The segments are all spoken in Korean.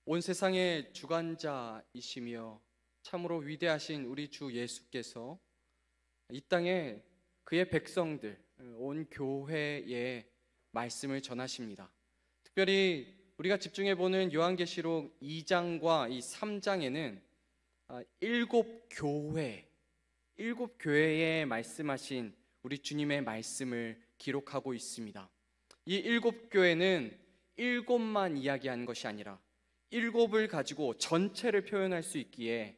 온 세상의 주관자이시며 참으로 위대하신 우리 주 예수께서 이 땅에 그의 백성들, 온 교회에 말씀을 전하십니다. 특별히 우리가 집중해 보는 요한계시록 2장과 이 3장에는 일곱 교회에 말씀하신 우리 주님의 말씀을 기록하고 있습니다. 이 일곱 교회는 일곱만 이야기하는 것이 아니라 일곱을 가지고 전체를 표현할 수 있기에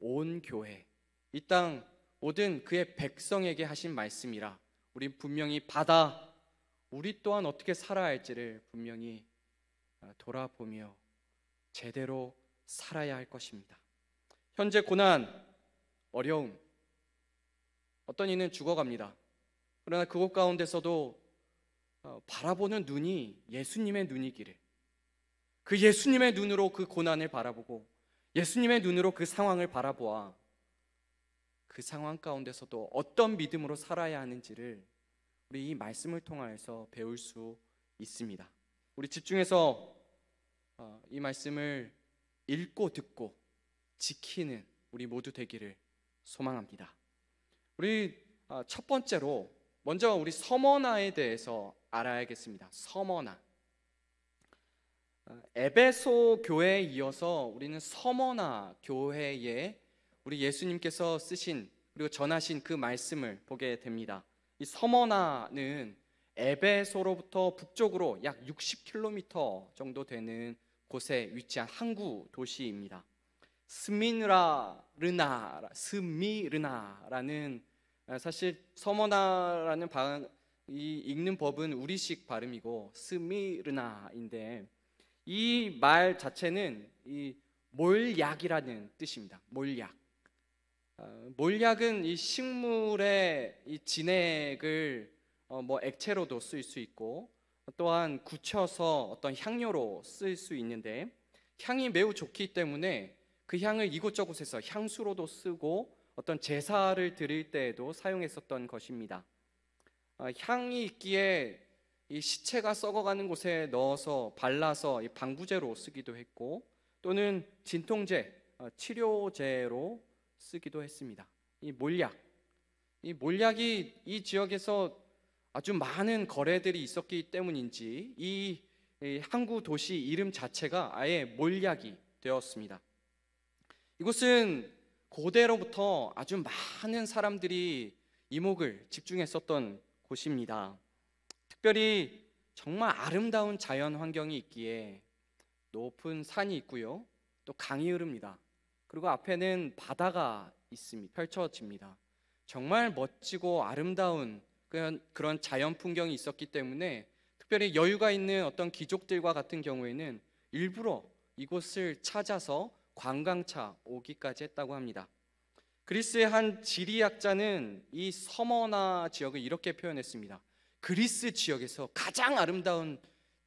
온 교회, 이 땅 모든 그의 백성에게 하신 말씀이라 우리 분명히 받아 우리 또한 어떻게 살아야 할지를 분명히 돌아보며 제대로 살아야 할 것입니다. 현재 고난, 어려움, 어떤 이는 죽어갑니다. 그러나 그곳 가운데서도 바라보는 눈이 예수님의 눈이기를, 그 예수님의 눈으로 그 고난을 바라보고 예수님의 눈으로 그 상황을 바라보아 그 상황 가운데서도 어떤 믿음으로 살아야 하는지를 우리 이 말씀을 통하여서 배울 수 있습니다. 우리 집중해서 이 말씀을 읽고 듣고 지키는 우리 모두 되기를 소망합니다. 우리 첫 번째로 먼저 우리 서머나에 대해서 알아야겠습니다. 서머나, 에베소 교회에 이어서 우리는 서머나 교회에 우리 예수님께서 쓰신 그리고 전하신 그 말씀을 보게 됩니다. 이 서머나는 에베소로부터 북쪽으로 약 60km 정도 되는 곳에 위치한 항구 도시입니다. 스미르나라는 사실 서머나라는 이 읽는 법은 우리식 발음이고 스미르나인데 이 말 자체는 이 몰약이라는 뜻입니다. 몰약은 이 식물의 이 진액을 액체로도 쓸 수 있고 또한 굳혀서 어떤 향료로 쓸 수 있는데 향이 매우 좋기 때문에 그 향을 이곳저곳에서 향수로도 쓰고 어떤 제사를 드릴 때에도 사용했었던 것입니다. 향이 있기에 이 시체가 썩어가는 곳에 넣어서 발라서 방부제로 쓰기도 했고 또는 진통제, 치료제로 쓰기도 했습니다. 이 몰약이 이 지역에서 아주 많은 거래들이 있었기 때문인지 이 항구 도시 이름 자체가 아예 몰약이 되었습니다. 이곳은 고대로부터 아주 많은 사람들이 이목을 집중했었던 곳입니다. 특별히 정말 아름다운 자연 환경이 있기에 높은 산이 있고요, 또 강이 흐릅니다. 그리고 앞에는 바다가 펼쳐집니다. 정말 멋지고 아름다운 그런 자연 풍경이 있었기 때문에 특별히 여유가 있는 어떤 귀족들과 같은 경우에는 일부러 이곳을 찾아서 관광차 오기까지 했다고 합니다. 그리스의 한 지리학자는 이 서머나 지역을 이렇게 표현했습니다. 그리스 지역에서 가장 아름다운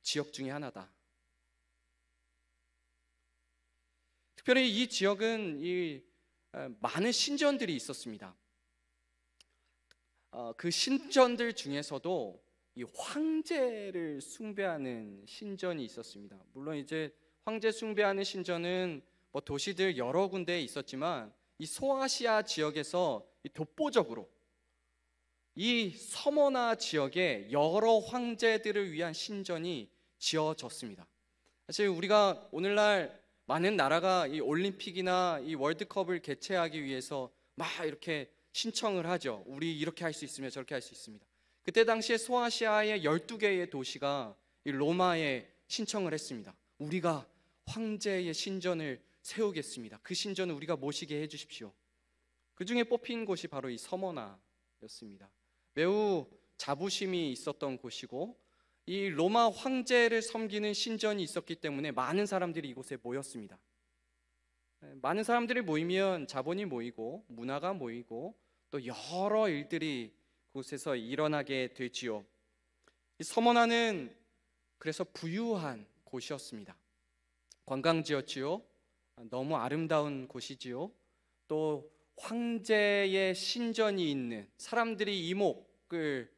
지역 중에 하나다. 특별히 이 지역은 많은 신전들이 있었습니다. 그 신전들 중에서도 이 황제를 숭배하는 신전이 있었습니다. 물론 이제 황제 숭배하는 신전은 도시들 여러 군데에 있었지만 이 소아시아 지역에서 독보적으로 이 서머나 지역에 여러 황제들을 위한 신전이 지어졌습니다. 사실 우리가 오늘날 많은 나라가 이 올림픽이나 이 월드컵을 개최하기 위해서 막 이렇게 신청을 하죠. 우리 이렇게 할 수 있으며 저렇게 할 수 있습니다. 그때 당시에 소아시아의 12개의 도시가 이 로마에 신청을 했습니다. 우리가 황제의 신전을 세우겠습니다. 그 신전을 우리가 모시게 해주십시오. 그 중에 뽑힌 곳이 바로 이 서머나였습니다. 매우 자부심이 있었던 곳이고 이 로마 황제를 섬기는 신전이 있었기 때문에 많은 사람들이 이곳에 모였습니다. 많은 사람들이 모이면 자본이 모이고 문화가 모이고 또 여러 일들이 그곳에서 일어나게 되지요. 이 서머나는 그래서 부유한 곳이었습니다. 관광지였지요. 너무 아름다운 곳이지요. 또 황제의 신전이 있는 사람들이 이목을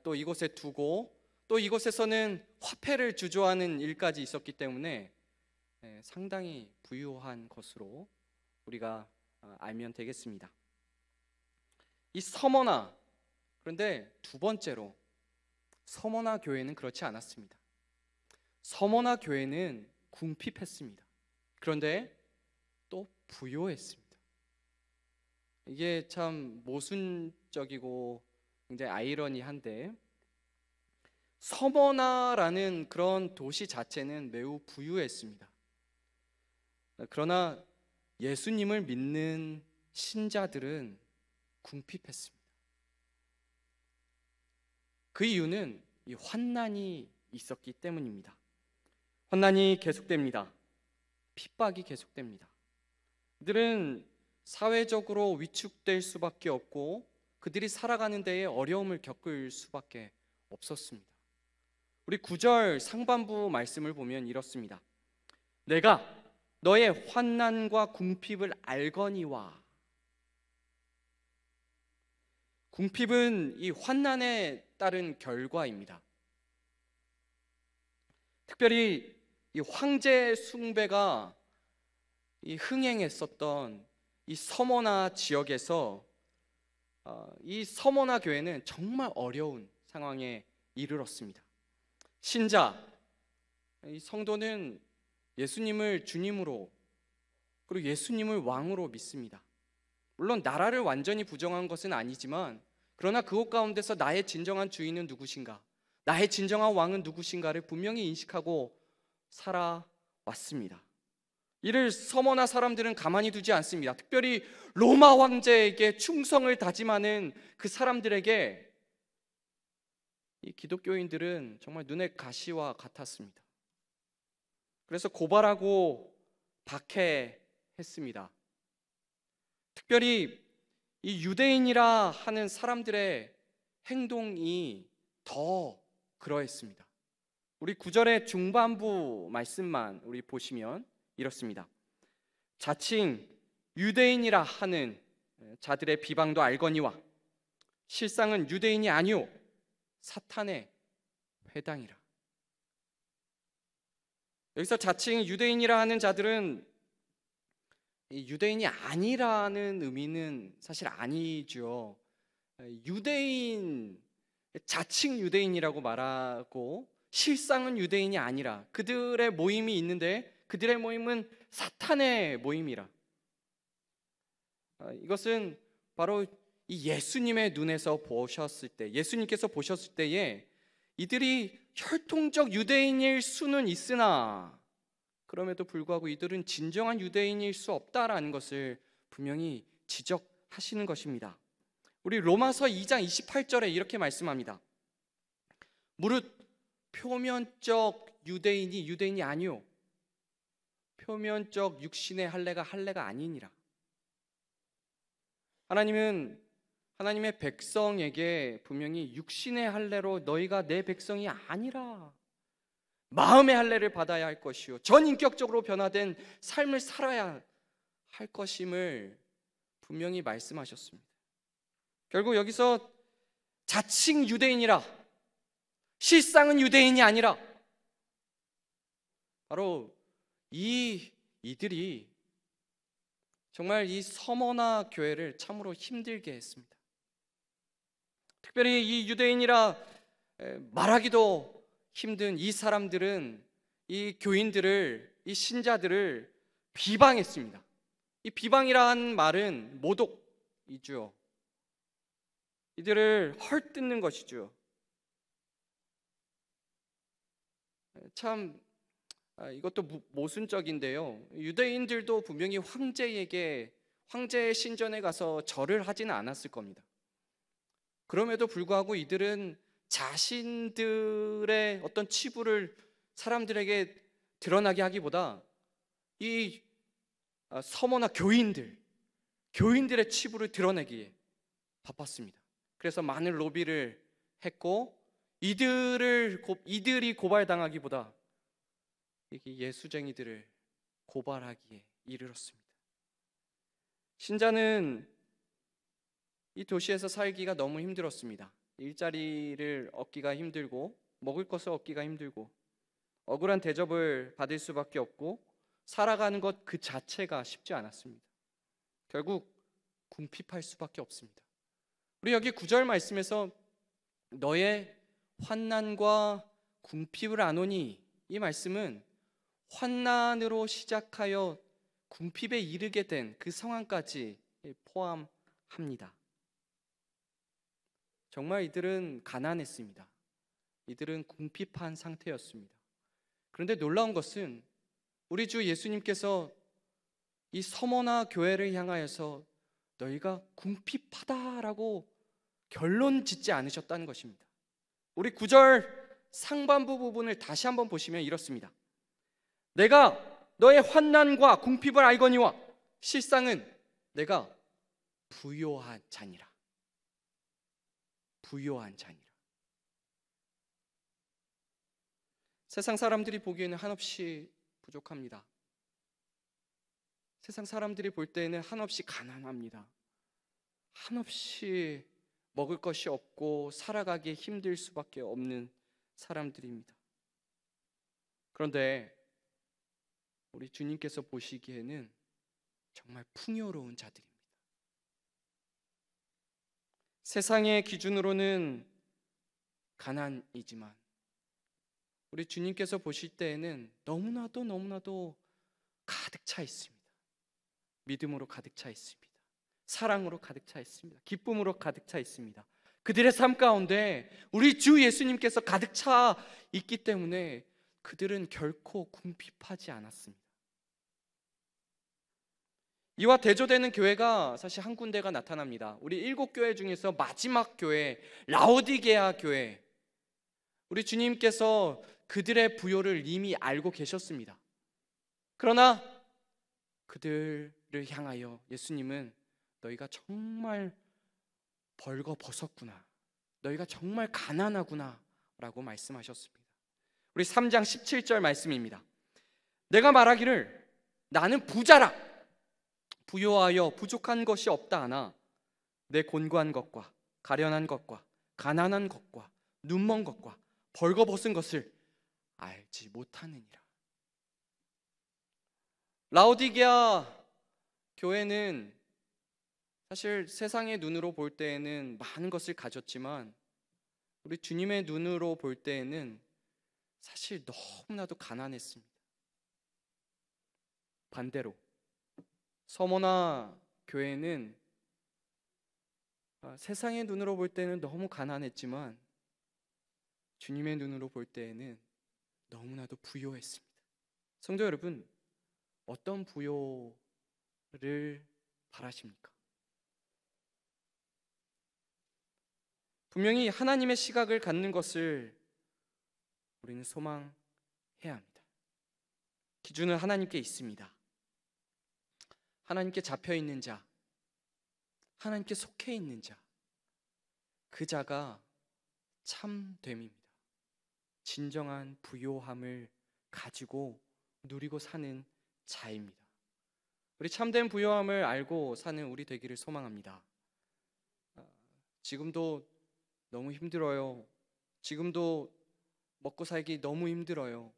또 이곳에 두고 또 이곳에서는 화폐를 주조하는 일까지 있었기 때문에 상당히 부유한 것으로 우리가 알면 되겠습니다. 이 서머나, 그런데 두 번째로 서머나 교회는 그렇지 않았습니다. 서머나 교회는 궁핍했습니다. 그런데 또 부요했습니다. 이게 참 모순적이고 굉장히 아이러니한데, 서머나라는 그런 도시 자체는 매우 부유했습니다. 그러나 예수님을 믿는 신자들은 궁핍했습니다. 그 이유는 이 환난이 있었기 때문입니다. 환난이 계속됩니다. 핍박이 계속됩니다. 그들은 사회적으로 위축될 수밖에 없고 그들이 살아가는 데에 어려움을 겪을 수밖에 없었습니다. 우리 9절 상반부 말씀을 보면 이렇습니다. 내가 너의 환난과 궁핍을 알거니와. 궁핍은 이 환난에 따른 결과입니다. 특별히 이 황제 숭배가 흥행했었던 이 서머나 지역에서 이 서머나 교회는 정말 어려운 상황에 이르렀습니다. 신자, 이 성도는 예수님을 주님으로 그리고 예수님을 왕으로 믿습니다. 물론 나라를 완전히 부정한 것은 아니지만, 그러나 그곳 가운데서 나의 진정한 주인은 누구신가, 나의 진정한 왕은 누구신가를 분명히 인식하고 살아왔습니다. 이를 서머나 사람들은 가만히 두지 않습니다. 특별히 로마 황제에게 충성을 다짐하는 그 사람들에게 이 기독교인들은 정말 눈의 가시와 같았습니다. 그래서 고발하고 박해했습니다. 특별히 이 유대인이라 하는 사람들의 행동이 더 그러했습니다. 우리 9절의 중반부 말씀만 우리 보시면 이렇습니다. 자칭 유대인이라 하는 자들의 비방도 알거니와 실상은 유대인이 아니오 사탄의 회당이라. 여기서 자칭 유대인이라 하는 자들은 유대인이 아니라는 의미는 사실 아니죠. 유대인, 자칭 유대인이라고 말하고 실상은 유대인이 아니라 그들의 모임이 있는데 그들의 모임은 사탄의 모임이라. 이것은 바로 이 예수님의 눈에서 보셨을 때, 예수님께서 보셨을 때에 이들이 혈통적 유대인일 수는 있으나 그럼에도 불구하고 이들은 진정한 유대인일 수 없다라는 것을 분명히 지적하시는 것입니다. 우리 로마서 2장 28절에 이렇게 말씀합니다. 무릇 표면적 유대인이 유대인이 아니요 표면적 육신의 할례가 할례가 아니니라. 하나님은 하나님의 백성에게 분명히 육신의 할례로 너희가 내 백성이 아니라 마음의 할례를 받아야 할 것이요 전인격적으로 변화된 삶을 살아야 할 것임을 분명히 말씀하셨습니다. 결국 여기서 자칭 유대인이라 실상은 유대인이 아니라 바로 이들이 정말 이 서머나 교회를 참으로 힘들게 했습니다. 특별히 이 유대인이라 말하기도 힘든 이 사람들은 이 교인들을, 이 신자들을 비방했습니다. 이 비방이라는 말은 모독이죠. 이들을 헐뜯는 것이죠. 참 이것도 모순적인데요. 유대인들도 분명히 황제의 신전에 가서 절을 하지는 않았을 겁니다. 그럼에도 불구하고 이들은 자신들의 어떤 치부를 사람들에게 드러나게 하기보다 이 서머나 교인들의 치부를 드러내기에 바빴습니다. 그래서 많은 로비를 했고 이들이 고발당하기보다 예수쟁이들을 고발하기에 이르렀습니다. 신자는 이 도시에서 살기가 너무 힘들었습니다. 일자리를 얻기가 힘들고 먹을 것을 얻기가 힘들고 억울한 대접을 받을 수밖에 없고 살아가는 것 그 자체가 쉽지 않았습니다. 결국 궁핍할 수밖에 없습니다. 우리 여기 9절 말씀에서 너의 환난과 궁핍을 아노니, 이 말씀은 환난으로 시작하여 궁핍에 이르게 된 그 상황까지 포함합니다. 정말 이들은 가난했습니다. 이들은 궁핍한 상태였습니다. 그런데 놀라운 것은 우리 주 예수님께서 이 서머나 교회를 향하여서 너희가 궁핍하다라고 결론 짓지 않으셨다는 것입니다. 우리 9절 상반부 부분을 다시 한번 보시면 이렇습니다. 내가 너의 환난과 궁핍을 알거니와 실상은 내가 부요한 자니라. 부요한 자니라. 세상 사람들이 보기에는 한없이 부족합니다. 세상 사람들이 볼 때에는 한없이 가난합니다. 한없이 먹을 것이 없고 살아가기 힘들 수밖에 없는 사람들입니다. 그런데 우리 주님께서 보시기에는 정말 풍요로운 자들입니다. 세상의 기준으로는 가난이지만 우리 주님께서 보실 때에는 너무나도 가득 차 있습니다. 믿음으로 가득 차 있습니다. 사랑으로 가득 차 있습니다. 기쁨으로 가득 차 있습니다. 그들의 삶 가운데 우리 주 예수님께서 가득 차 있기 때문에 그들은 결코 궁핍하지 않았습니다. 이와 대조되는 교회가 사실 한 군데가 나타납니다. 우리 7교회 중에서 마지막 교회, 라오디게아 교회. 우리 주님께서 그들의 부요를 이미 알고 계셨습니다. 그러나 그들을 향하여 예수님은 너희가 정말 벌거벗었구나, 너희가 정말 가난하구나 라고 말씀하셨습니다. 우리 3장 17절 말씀입니다. 내가 말하기를 나는 부자라, 부요하여 부족한 것이 없다 하나 내 곤고한 것과 가련한 것과 가난한 것과 눈먼 것과 벌거벗은 것을 알지 못하느니라. 라오디게아 교회는 사실 세상의 눈으로 볼 때에는 많은 것을 가졌지만 우리 주님의 눈으로 볼 때에는 사실 너무나도 가난했습니다. 반대로 서머나 교회는 세상의 눈으로 볼 때는 너무 가난했지만 주님의 눈으로 볼 때에는 너무나도 부요했습니다. 성도 여러분, 어떤 부요를 바라십니까? 분명히 하나님의 시각을 갖는 것을 우리는 소망해야 합니다. 기준은 하나님께 있습니다. 하나님께 잡혀 있는 자, 하나님께 속해 있는 자, 그 자가 참됨입니다. 진정한 부요함을 가지고 누리고 사는 자입니다. 우리 참된 부요함을 알고 사는 우리 되기를 소망합니다. 지금도 너무 힘들어요. 지금도 먹고 살기 너무 힘들어요.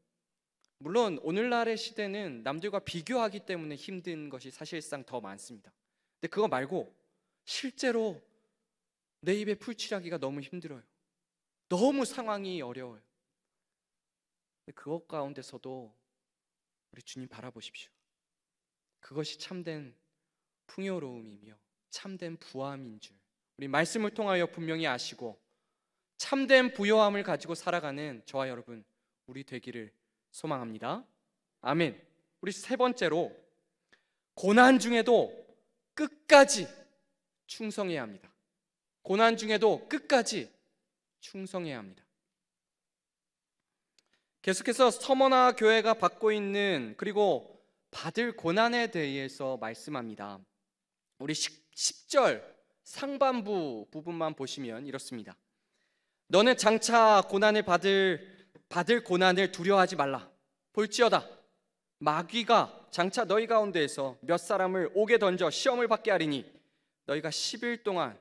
물론 오늘날의 시대는 남들과 비교하기 때문에 힘든 것이 사실상 더 많습니다. 근데 그거 말고 실제로 내 입에 풀칠하기가 너무 힘들어요. 너무 상황이 어려워요. 근데 그것 가운데서도 우리 주님 바라보십시오. 그것이 참된 풍요로움이며 참된 부함인 줄 우리 말씀을 통하여 분명히 아시고 참된 부요함을 가지고 살아가는 저와 여러분 우리 되기를 소망합니다. 아멘. 우리 세 번째로 고난 중에도 끝까지 충성해야 합니다. 고난 중에도 끝까지 충성해야 합니다. 계속해서 서머나 교회가 받고 있는 그리고 받을 고난에 대해서 말씀합니다. 우리 10절 상반부 부분만 보시면 이렇습니다. 너는 장차 고난을 받을 고난을 두려워하지 말라. 볼지어다 마귀가 장차 너희 가운데에서 몇 사람을 옥에 던져 시험을 받게 하리니 너희가 10일 동안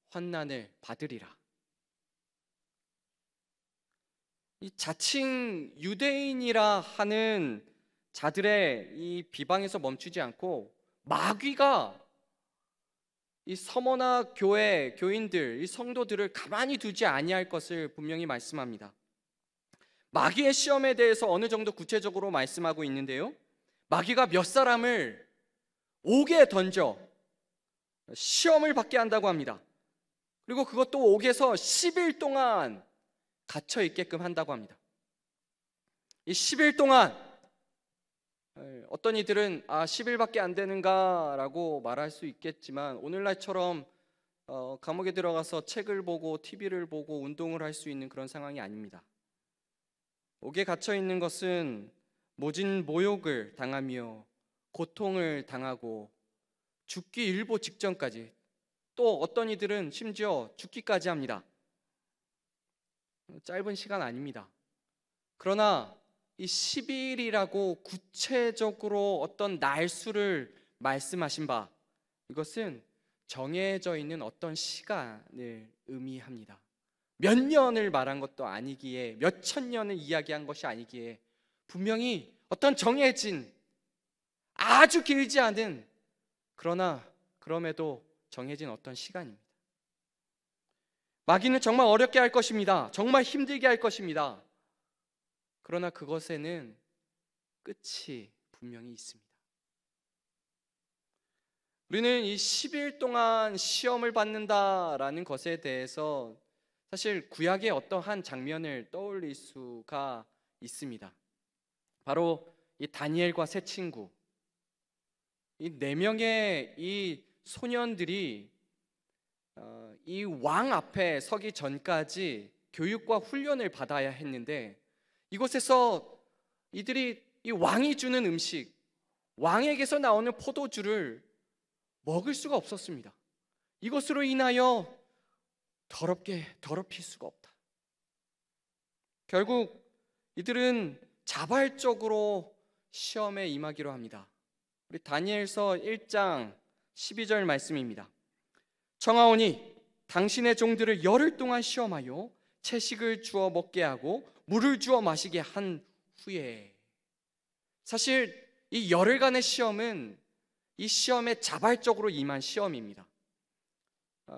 환난을 받으리라. 이 자칭 유대인이라 하는 자들의 이 비방에서 멈추지 않고 마귀가 이 서머나 교회 교인들, 이 성도들을 가만히 두지 아니할 것을 분명히 말씀합니다. 마귀의 시험에 대해서 어느 정도 구체적으로 말씀하고 있는데요, 마귀가 몇 사람을 옥에 던져 시험을 받게 한다고 합니다. 그리고 그것도 옥에서 10일 동안 갇혀 있게끔 한다고 합니다. 이 10일 동안 어떤 이들은 10일밖에 안 되는가라고 말할 수 있겠지만, 오늘날처럼 감옥에 들어가서 책을 보고 TV를 보고 운동을 할 수 있는 그런 상황이 아닙니다. 옥에 갇혀 있는 것은 모진 모욕을 당하며 고통을 당하고 죽기 일보 직전까지, 또 어떤 이들은 심지어 죽기까지 합니다. 짧은 시간 아닙니다. 그러나 이 10일이라고 구체적으로 어떤 날수를 말씀하신 바, 이것은 정해져 있는 어떤 시간을 의미합니다. 몇 년을 말한 것도 아니기에, 몇 천 년을 이야기한 것이 아니기에, 분명히 어떤 정해진, 아주 길지 않은, 그러나 그럼에도 정해진 어떤 시간입니다. 마귀는 정말 어렵게 할 것입니다. 정말 힘들게 할 것입니다. 그러나 그것에는 끝이 분명히 있습니다. 우리는 이 10일 동안 시험을 받는다라는 것에 대해서 사실 구약의 어떠한 장면을 떠올릴 수가 있습니다. 바로 이 다니엘과 세 친구, 이 4명의 이 소년들이 이 왕 앞에 서기 전까지 교육과 훈련을 받아야 했는데, 이곳에서 이들이 이 왕이 주는 음식, 왕에게서 나오는 포도주를 먹을 수가 없었습니다. 이것으로 인하여 더럽힐 수가 없다. 결국 이들은 자발적으로 시험에 임하기로 합니다. 우리 다니엘서 1장 12절 말씀입니다. 청하오니 당신의 종들을 열흘 동안 시험하여 채식을 주어 먹게 하고 물을 주어 마시게 한 후에, 사실 이 열흘간의 시험은 이 시험에 자발적으로 임한 시험입니다.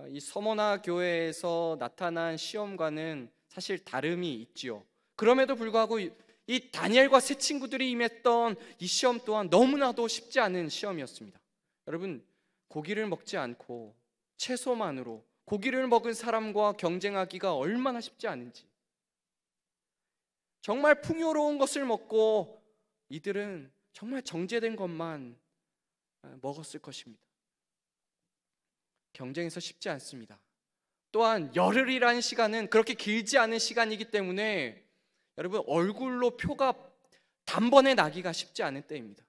이 서머나 교회에서 나타난 시험과는 사실 다름이 있지요. 그럼에도 불구하고 이 다니엘과 세 친구들이 임했던 이 시험 또한 너무나도 쉽지 않은 시험이었습니다. 여러분, 고기를 먹지 않고 채소만으로 고기를 먹은 사람과 경쟁하기가 얼마나 쉽지 않은지, 정말 풍요로운 것을 먹고 이들은 정말 정제된 것만 먹었을 것입니다. 경쟁에서 쉽지 않습니다. 또한 열흘이라는 시간은 그렇게 길지 않은 시간이기 때문에 여러분, 얼굴로 표가 단번에 나기가 쉽지 않은 때입니다.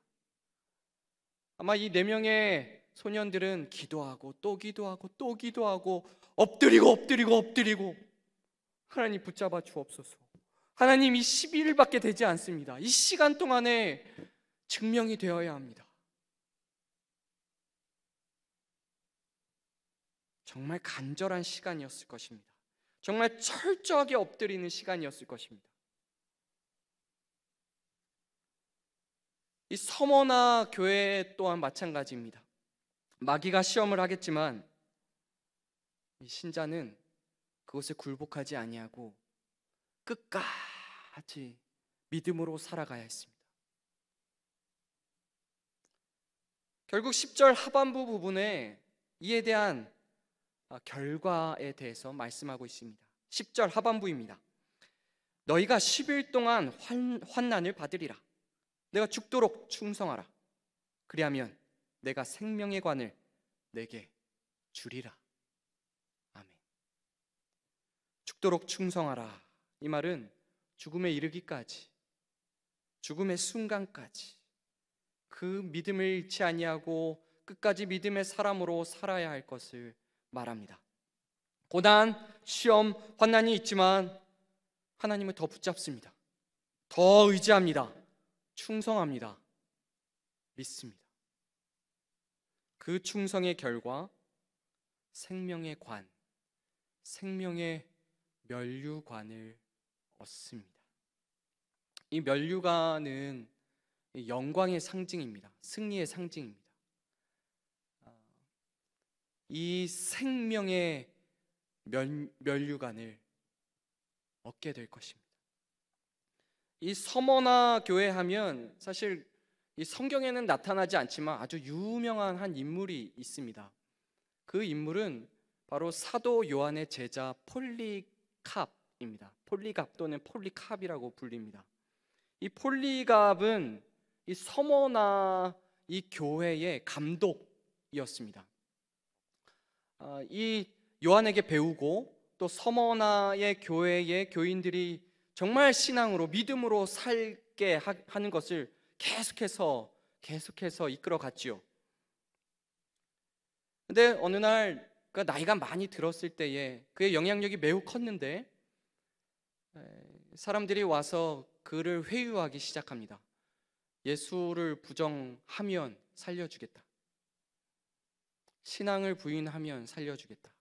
아마 이 4명의 소년들은 기도하고 또 기도하고 또 기도하고 엎드리고 하나님 붙잡아 주옵소서. 하나님, 이 12일밖에 되지 않습니다. 이 시간 동안에 증명이 되어야 합니다. 정말 간절한 시간이었을 것입니다. 정말 철저하게 엎드리는 시간이었을 것입니다. 이 서머나 교회 또한 마찬가지입니다. 마귀가 시험을 하겠지만 이 신자는 그것에 굴복하지 아니하고 끝까지 믿음으로 살아가야 했습니다. 결국 10절 하반부 부분에 이에 대한 결과에 대해서 말씀하고 있습니다. 10절 하반부입니다. 너희가 10일 동안 환난을 받으리라. 내가 죽도록 충성하라. 그리하면 내가 생명의 관을 내게 주리라. 아멘. 죽도록 충성하라. 이 말은 죽음에 이르기까지, 죽음의 순간까지 그 믿음을 잃지 아니하고 끝까지 믿음의 사람으로 살아야 할 것을 말합니다. 고난, 시험, 환난이 있지만 하나님을 더 붙잡습니다. 더 의지합니다. 충성합니다. 믿습니다. 그 충성의 결과 생명의 관, 생명의 면류관을 얻습니다. 이 면류관은 영광의 상징입니다. 승리의 상징입니다. 이 생명의 면류관을 얻게 될 것입니다. 이 서머나 교회 하면 사실 이 성경에는 나타나지 않지만 아주 유명한 한 인물이 있습니다. 그 인물은 바로 사도 요한의 제자 폴리갑입니다. 폴리갑 또는 폴리캅이라고 불립니다. 이 폴리갑은 이 서머나 이 교회의 감독이었습니다. 이 요한에게 배우고 또 서머나의 교회의 교인들이 정말 신앙으로 믿음으로 살게 하는 것을 계속해서 이끌어 갔지요. 근데 어느 날 나이가 많이 들었을 때에 그의 영향력이 매우 컸는데 사람들이 와서 그를 회유하기 시작합니다. 예수를 부정하면 살려주겠다. 신앙을 부인하면 살려주겠다.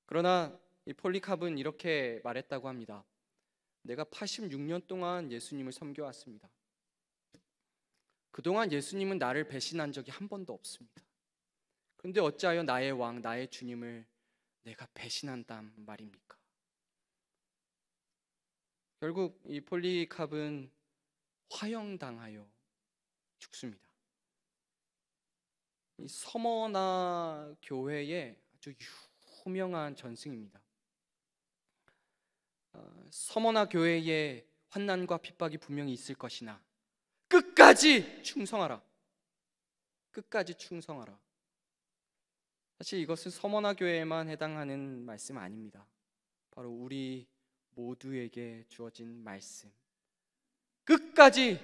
그러나 이 폴리캅은 이렇게 말했다고 합니다. 내가 86년 동안 예수님을 섬겨왔습니다. 그동안 예수님은 나를 배신한 적이 한 번도 없습니다. 그런데 어찌하여 나의 왕, 나의 주님을 내가 배신한단 말입니까? 결국 이 폴리캅은 화형당하여 죽습니다. 이 서머나 교회의 아주 유명한 전승입니다. 서머나 교회의 환난과 핍박이 분명히 있을 것이나 끝까지 충성하라. 끝까지 충성하라. 사실 이것은 서머나 교회에만 해당하는 말씀 아닙니다. 바로 우리 모두에게 주어진 말씀. 끝까지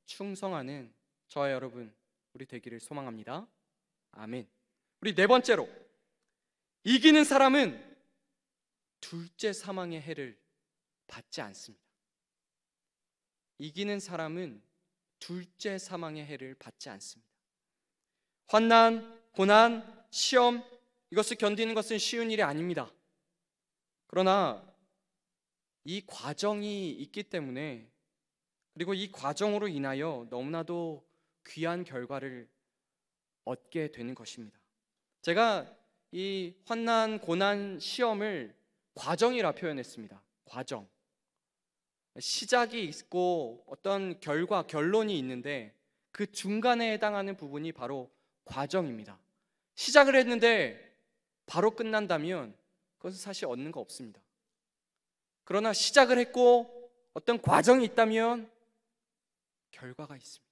충성하는 저와 여러분 우리 되기를 소망합니다. 아멘. 우리 네 번째로, 이기는 사람은 둘째 사망의 해를 받지 않습니다. 이기는 사람은 둘째 사망의 해를 받지 않습니다. 환난, 고난, 시험, 이것을 견디는 것은 쉬운 일이 아닙니다. 그러나 이 과정이 있기 때문에, 그리고 이 과정으로 인하여 너무나도 귀한 결과를 얻게 되는 것입니다. 제가 이 환난, 고난, 시험을 과정이라 표현했습니다. 과정. 시작이 있고 어떤 결과, 결론이 있는데 그 중간에 해당하는 부분이 바로 과정입니다. 시작을 했는데 바로 끝난다면 그것은 사실 얻는 거 없습니다. 그러나 시작을 했고 어떤 과정이 있다면 결과가 있습니다.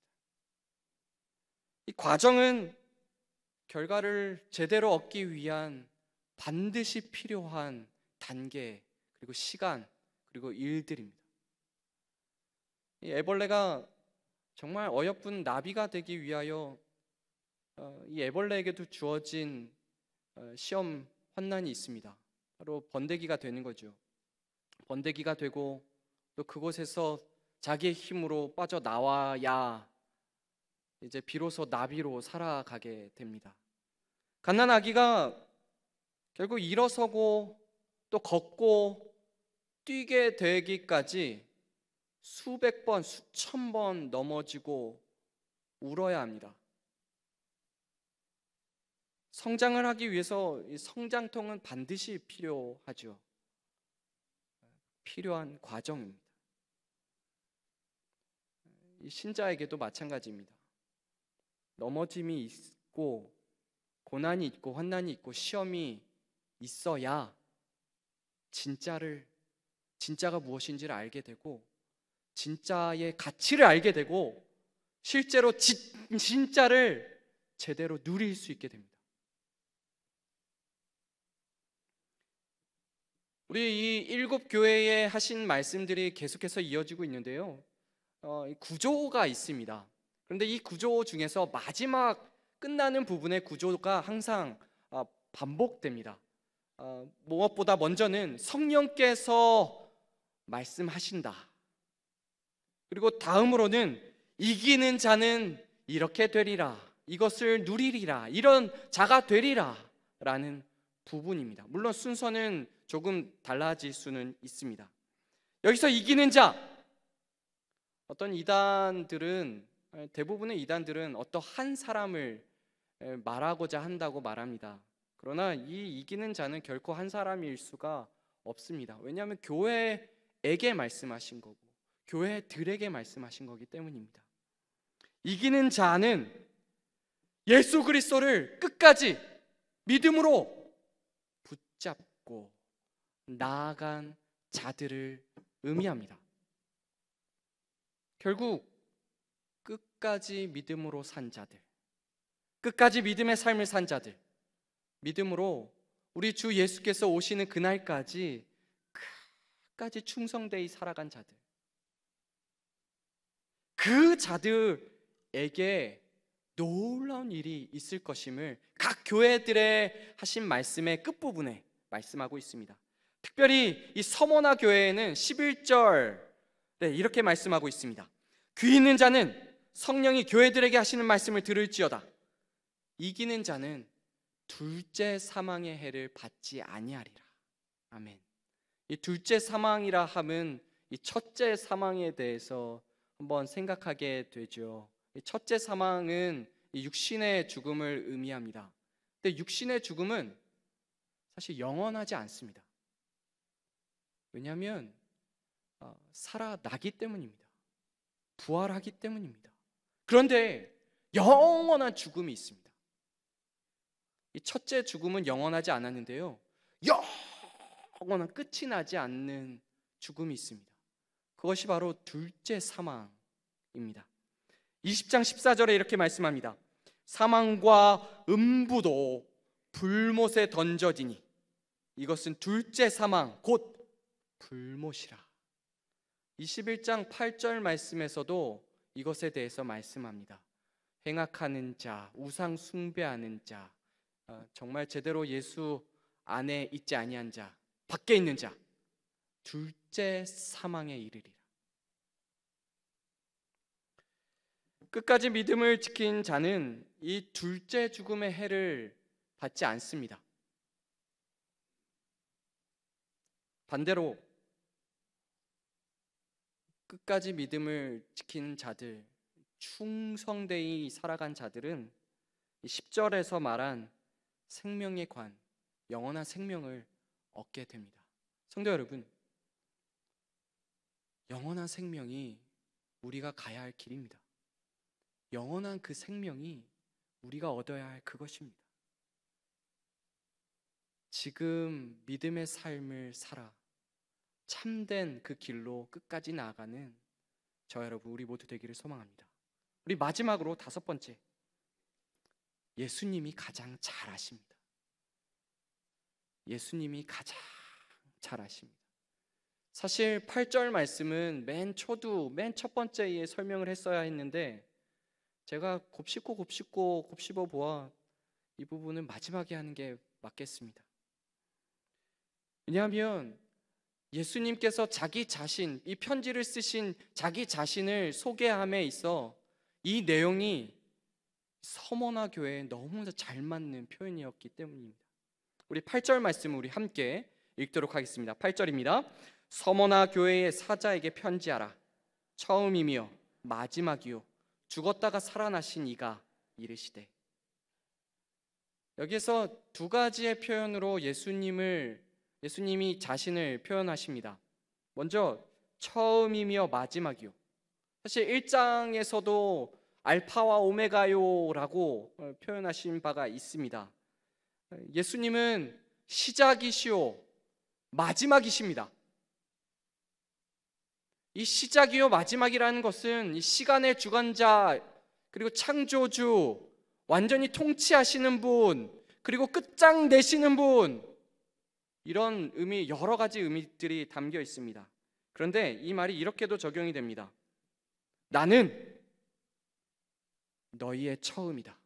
이 과정은 결과를 제대로 얻기 위한 반드시 필요한 단계, 그리고 시간, 그리고 일들입니다. 이 애벌레가 정말 어여쁜 나비가 되기 위하여 이 애벌레에게도 주어진 시험, 환난이 있습니다. 바로 번데기가 되는 거죠. 번데기가 되고 또 그곳에서 자기의 힘으로 빠져나와야 이제 비로소 나비로 살아가게 됩니다. 갓난아기가 결국 일어서고 또 걷고 뛰게 되기까지 수백 번, 수천 번 넘어지고 울어야 합니다. 성장을 하기 위해서 이 성장통은 반드시 필요하죠. 필요한 과정입니다. 이 신자에게도 마찬가지입니다. 넘어짐이 있고 고난이 있고 환난이 있고 시험이 있어야 진짜가 무엇인지를 알게 되고 진짜의 가치를 알게 되고 실제로 진짜를 제대로 누릴 수 있게 됩니다. 우리 이 일곱 교회에 하신 말씀들이 계속해서 이어지고 있는데요. 구조가 있습니다. 그런데 이 구조 중에서 마지막 끝나는 부분의 구조가 항상 반복됩니다. 무엇보다 먼저는 성령께서 말씀하신다. 그리고 다음으로는 이기는 자는 이렇게 되리라, 이것을 누리리라, 이런 자가 되리라 라는 부분입니다. 물론 순서는 조금 달라질 수는 있습니다. 여기서 이기는 자, 어떤 이단들은 대부분의 이단들은 어떠한 사람을 말하고자 한다고 말합니다. 그러나 이 이기는 자는 결코 한 사람일 수가 없습니다. 왜냐하면 교회에게 말씀하신 거고 교회들에게 말씀하신 거기 때문입니다. 이기는 자는 예수 그리스도를 끝까지 믿음으로 붙잡고 나아간 자들을 의미합니다. 결국 끝까지 믿음으로 산 자들, 끝까지 믿음의 삶을 산 자들, 믿음으로 우리 주 예수께서 오시는 그날까지 끝까지 충성되이 살아간 자들, 그 자들에게 놀라운 일이 있을 것임을 각 교회들의 하신 말씀의 끝부분에 말씀하고 있습니다. 특별히 이 서머나 교회에는 11절 이렇게 말씀하고 있습니다. 귀 있는 자는 성령이 교회들에게 하시는 말씀을 들을지어다. 이기는 자는 둘째 사망의 해를 받지 아니하리라. 아멘. 이 둘째 사망이라 함은 이 첫째 사망에 대해서 한번 생각하게 되죠. 이 첫째 사망은 이 육신의 죽음을 의미합니다. 근데 육신의 죽음은 사실 영원하지 않습니다. 왜냐하면 살아나기 때문입니다. 부활하기 때문입니다. 그런데 영원한 죽음이 있습니다. 이 첫째 죽음은 영원하지 않았는데요, 영원한 끝이 나지 않는 죽음이 있습니다. 그것이 바로 둘째 사망입니다. 20장 14절에 이렇게 말씀합니다. 사망과 음부도 불못에 던져지니 이것은 둘째 사망 곧 불못이라. 21장 8절 말씀에서도 이것에 대해서 말씀합니다. 행악하는 자, 우상 숭배하는 자, 정말 제대로 예수 안에 있지 아니한 자, 밖에 있는 자, 둘째 사망에 이르리라. 끝까지 믿음을 지킨 자는 이 둘째 죽음의 해를 받지 않습니다. 반대로 끝까지 믿음을 지킨 자들, 충성되이 살아간 자들은 10절에서 말한 생명의 관, 영원한 생명을 얻게 됩니다. 성도 여러분, 영원한 생명이 우리가 가야 할 길입니다. 영원한 그 생명이 우리가 얻어야 할 그것입니다. 지금 믿음의 삶을 살아 참된 그 길로 끝까지 나아가는 저 여러분, 우리 모두 되기를 소망합니다. 우리 마지막으로 다섯 번째, 예수님이 가장 잘 아십니다. 예수님이 가장 잘 아십니다. 사실 8절 말씀은 맨 첫 번째에 설명을 했어야 했는데 제가 곱씹어 보아 이 부분은 마지막에 하는 게 맞겠습니다. 왜냐하면 예수님께서 자기 자신, 이 편지를 쓰신 자기 자신을 소개함에 있어 이 내용이 서머나 교회에 너무나 잘 맞는 표현이었기 때문입니다. 우리 8절 말씀을 우리 함께 읽도록 하겠습니다. 8절입니다. 서머나 교회의 사자에게 편지하라. 처음이며 마지막이요 죽었다가 살아나신 이가 이르시되. 여기서 두 가지의 표현으로 예수님이 자신을 표현하십니다. 먼저 처음이며 마지막이요. 사실 1장에서도 알파와 오메가요라고 표현하신 바가 있습니다. 예수님은 시작이시오 마지막이십니다. 이 시작이요 마지막이라는 것은 이 시간의 주관자, 그리고 창조주, 완전히 통치하시는 분, 그리고 끝장내시는 분, 이런 의미, 여러 가지 의미들이 담겨 있습니다. 그런데 이 말이 이렇게도 적용이 됩니다. 나는 너희의 처음이다.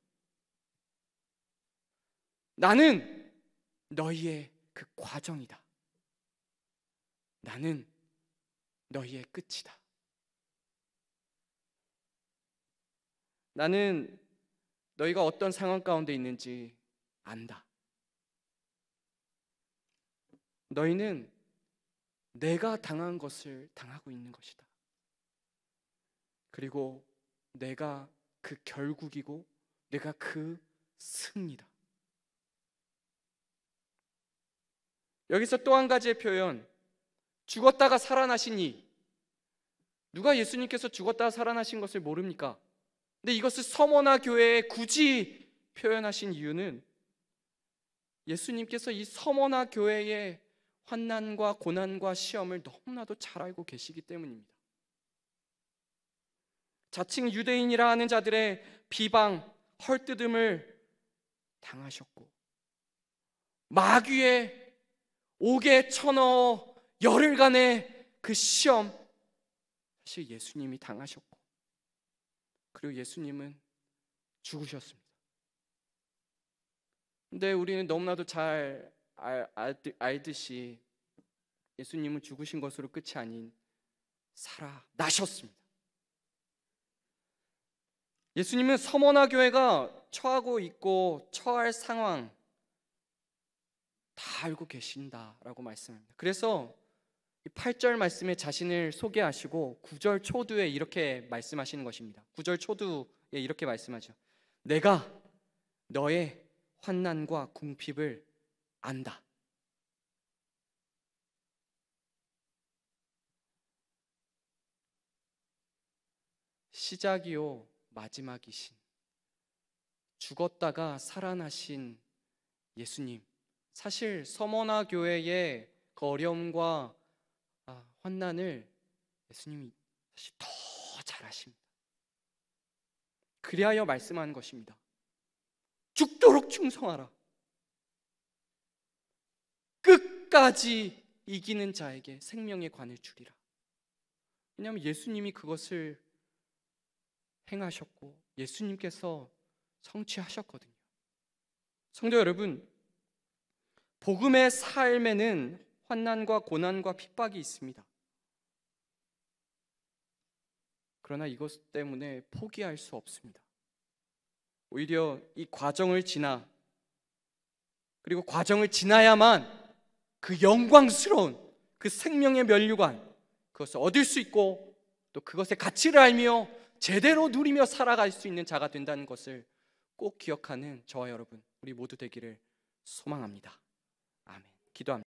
나는 너희의 그 과정이다. 나는 너희의 끝이다. 나는 너희가 어떤 상황 가운데 있는지 안다. 너희는 내가 당한 것을 당하고 있는 것이다. 그리고 내가 그 결국이고 내가 그 승리다. 여기서 또 한 가지의 표현, 죽었다가 살아나신 이. 누가 예수님께서 죽었다가 살아나신 것을 모릅니까? 근데 이것을 서머나 교회에 굳이 표현하신 이유는 예수님께서 이 서머나 교회의 환난과 고난과 시험을 너무나도 잘 알고 계시기 때문입니다. 자칭 유대인이라 하는 자들의 비방, 헐뜯음을 당하셨고, 마귀의 옥에 쳐넣어 열흘간의 그 시험, 사실 예수님이 당하셨고, 그리고 예수님은 죽으셨습니다. 근데 우리는 너무나도 잘 알듯이 예수님은 죽으신 것으로 끝이 아닌 살아나셨습니다. 예수님은 서머나 교회가 처하고 있고 처할 상황 다 알고 계신다라고 말씀합니다. 그래서 8절 말씀에 자신을 소개하시고 9절 초두에 이렇게 말씀하시는 것입니다. 9절 초두에 이렇게 말씀하죠. 내가 너의 환난과 궁핍을 안다. 시작이요 마지막이신, 죽었다가 살아나신 예수님, 사실 서머나 교회의 그 어려움과 환난을 예수님이 사실 더 잘 아십니다. 그리하여 말씀하는 것입니다. 죽도록 충성하라. 끝까지 이기는 자에게 생명의 관을 주리라. 왜냐하면 예수님이 그것을 행하셨고 예수님께서 성취하셨거든요. 성도 여러분, 복음의 삶에는 환난과 고난과 핍박이 있습니다. 그러나 이것 때문에 포기할 수 없습니다. 오히려 이 과정을 지나, 그리고 과정을 지나야만 그 영광스러운 그 생명의 면류관, 그것을 얻을 수 있고 또 그것의 가치를 알며 제대로 누리며 살아갈 수 있는 자가 된다는 것을 꼭 기억하는 저와 여러분, 우리 모두 되기를 소망합니다. 아멘. 기도합니다.